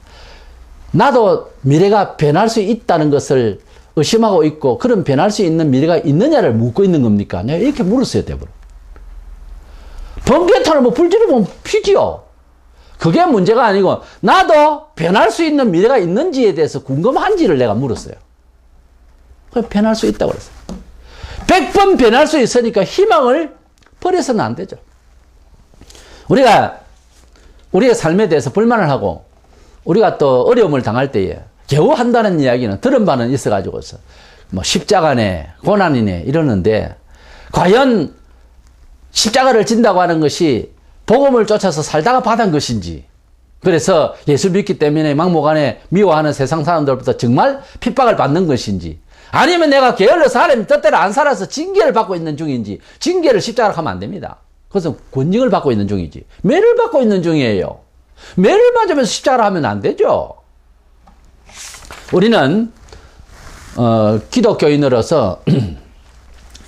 나도 미래가 변할 수 있다는 것을 의심하고 있고 그런 변할 수 있는 미래가 있느냐를 묻고 있는 겁니까? 내가 이렇게 물었어요, 대부분. 번개탄을 뭐 불지를 보면 피지요. 그게 문제가 아니고 나도 변할 수 있는 미래가 있는지에 대해서 궁금한지를 내가 물었어요. 그래, 변할 수 있다고 그랬어요. 100번 변할 수 있으니까 희망을 버려서는 안 되죠. 우리가 우리의 삶에 대해서 불만을 하고 우리가 또 어려움을 당할 때에 겨우 한다는 이야기는 들은 바는 있어가지고서 뭐 십자가네 고난이네 이러는데 과연 십자가를 진다고 하는 것이 복음을 쫓아서 살다가 받은 것인지 그래서 예수 믿기 때문에 막무가내 미워하는 세상 사람들부터 정말 핍박을 받는 것인지 아니면 내가 게을러서 하나님 뜻대로 안 살아서 징계를 받고 있는 중인지 징계를 십자가로 하면 안 됩니다. 그것은 권징을 받고 있는 중이지 매를 받고 있는 중이에요. 매를 맞으면서 십자가를 하면 안 되죠. 우리는 기독교인으로서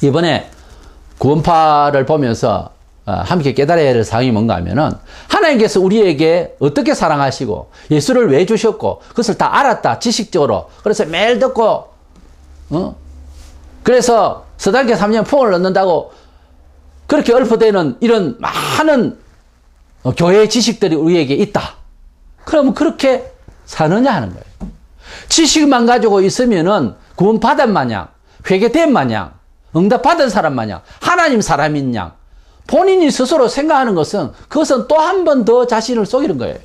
이번에 구원파를 보면서 함께 깨달아야 할 사항이 뭔가 하면은 하나님께서 우리에게 어떻게 사랑하시고 예수를 왜 주셨고 그것을 다 알았다 지식적으로. 그래서 매일 듣고 그래서 서당계 3년 풍을 넣는다고 그렇게 얽혀대는 이런 많은 교회의 지식들이 우리에게 있다. 그러면 그렇게 사느냐 하는 거예요. 지식만 가지고 있으면은 구원받은 마냥 회개된 마냥 응답받은 사람 마냥 하나님 사람인 양 본인이 스스로 생각하는 것은 그것은 또 한 번 더 자신을 속이는 거예요.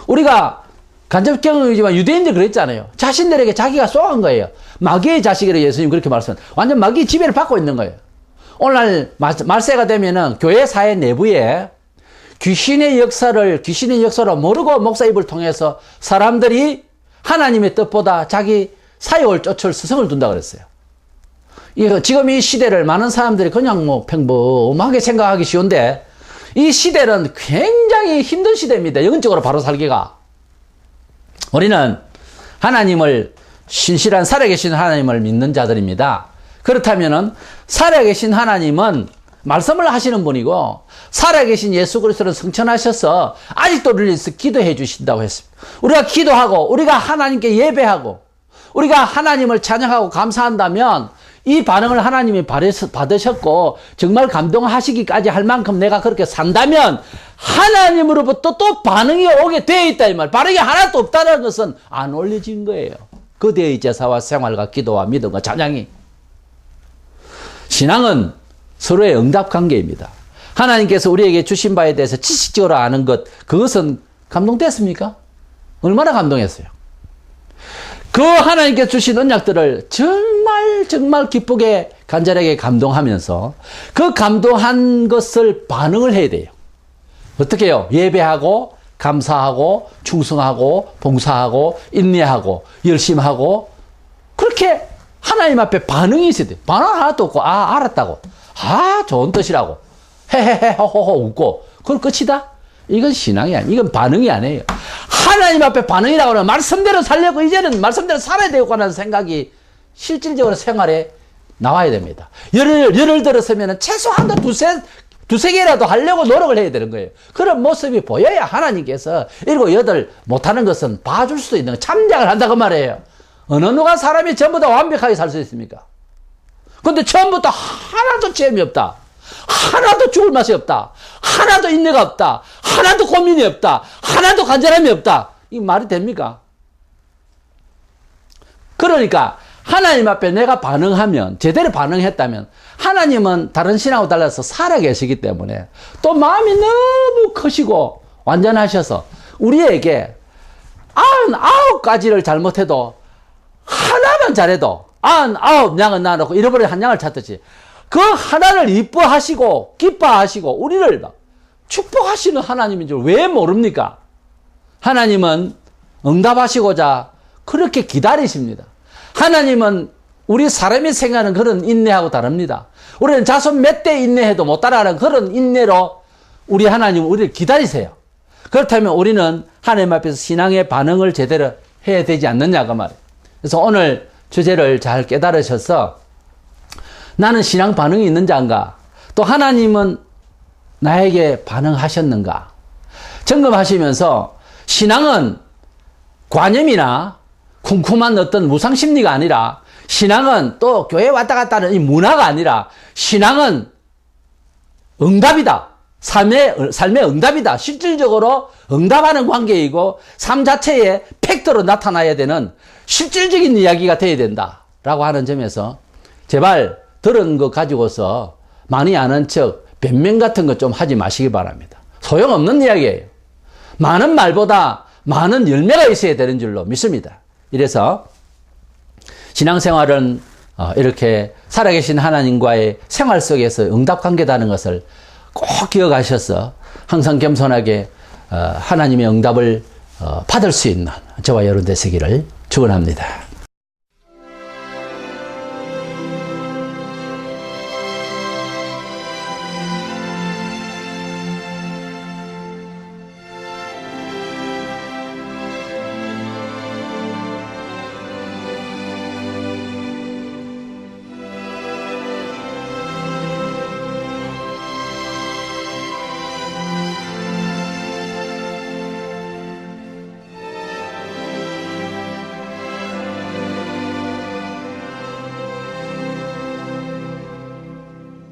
우리가 간접 경험이지만 유대인들 그랬잖아요. 자신들에게 자기가 쏘한 거예요. 마귀의 자식이라고 예수님 그렇게 말씀하셨어요. 완전 마귀의 지배를 받고 있는 거예요. 오늘날 말세가 되면은 교회 사회 내부에 귀신의 역사로 모르고 목사 입을 통해서 사람들이 하나님의 뜻보다 자기 사욕을 쫓을 스승을 둔다 그랬어요. 지금 이 시대를 많은 사람들이 그냥 뭐 평범하게 생각하기 쉬운데 이 시대는 굉장히 힘든 시대입니다. 영적으로 바로 살기가. 우리는 하나님을 신실한 살아계신 하나님을 믿는 자들입니다. 그렇다면은 살아계신 하나님은 말씀을 하시는 분이고 살아계신 예수 그리스도를 성천하셔서 아직도 우리를 위해서 기도해 주신다고 했습니다. 우리가 기도하고 우리가 하나님께 예배하고 우리가 하나님을 찬양하고 감사한다면 이 반응을 하나님이 받으셨고 정말 감동하시기까지 할 만큼 내가 그렇게 산다면 하나님으로부터 또 반응이 오게 되어 있다 이 말. 반응이 하나도 없다는 것은 안 올려진 거예요. 그대의 제사와 생활과 기도와 믿음과 찬양이. 신앙은 서로의 응답 관계입니다. 하나님께서 우리에게 주신 바에 대해서 지식적으로 아는 것, 그것은 감동됐습니까? 얼마나 감동했어요. 그 하나님께 주신 언약들을 정말 기쁘게 간절하게 감동하면서 그 감동한 것을 반응을 해야 돼요. 어떻게 해요? 예배하고 감사하고 충성하고 봉사하고 인내하고 열심히 하고 그렇게 하나님 앞에 반응이 있어야 돼. 반응 하나도 없고 아 알았다고 좋은 뜻이라고 헤헤헤 호호호 웃고 그럼 끝이다? 이건 신앙이 아니에요. 이건 반응이 아니에요. 하나님 앞에 반응이라고 하면 말씀대로 살려고 이제는 말씀대로 살아야 되겠구나 하는 생각이 실질적으로 생활에 나와야 됩니다. 예를 들었으면 최소한도 두세 개라도 하려고 노력을 해야 되는 거예요. 그런 모습이 보여야 하나님께서 7, 8 못하는 것은 봐줄 수도 있는 참작을 한다고 말이에요. 어느 누가 사람이 전부 다 완벽하게 살 수 있습니까? 근데 처음부터 하나도 재미 없다. 하나도 죽을 맛이 없다. 하나도 인내가 없다. 하나도 고민이 없다. 하나도 간절함이 없다. 이 말이 됩니까? 그러니까 하나님 앞에 내가 반응하면 제대로 반응했다면 하나님은 다른 신하고 달라서 살아계시기 때문에 또 마음이 너무 크시고 완전하셔서 우리에게 99가지를 잘못해도 하나만 잘해도 99양은 놔놓고 잃어버린 한 양을 찾듯이 그 하나를 이뻐하시고 기뻐하시고 우리를 막 축복하시는 하나님인 줄 왜 모릅니까? 하나님은 응답하시고자 그렇게 기다리십니다. 하나님은 우리 사람이 생각하는 그런 인내하고 다릅니다. 우리는 자손 몇 대 인내해도 못 따라가는 그런 인내로 우리 하나님은 우리를 기다리세요. 그렇다면 우리는 하나님 앞에서 신앙의 반응을 제대로 해야 되지 않느냐가 말이에요. 그래서 오늘 주제를 잘 깨달으셔서 나는 신앙 반응이 있는지 안가? 또 하나님은 나에게 반응하셨는가? 점검하시면서 신앙은 관념이나 쿰쿰한 어떤 무상심리가 아니라 신앙은 또 교회 왔다 갔다 하는 이 문화가 아니라 신앙은 응답이다. 삶의 응답이다. 실질적으로 응답하는 관계이고 삶 자체의 팩트로 나타나야 되는 실질적인 이야기가 돼야 된다라고 하는 점에서 제발 들은 거 가지고서 많이 아는 척 변명 같은 거 좀 하지 마시기 바랍니다. 소용없는 이야기예요. 많은 말보다 많은 열매가 있어야 되는 줄로 믿습니다. 이래서 신앙생활은 이렇게 살아계신 하나님과의 생활 속에서 응답관계다는 것을 꼭 기억하셔서 항상 겸손하게 하나님의 응답을 받을 수 있는 저와 여러분 되시기를 축원합니다.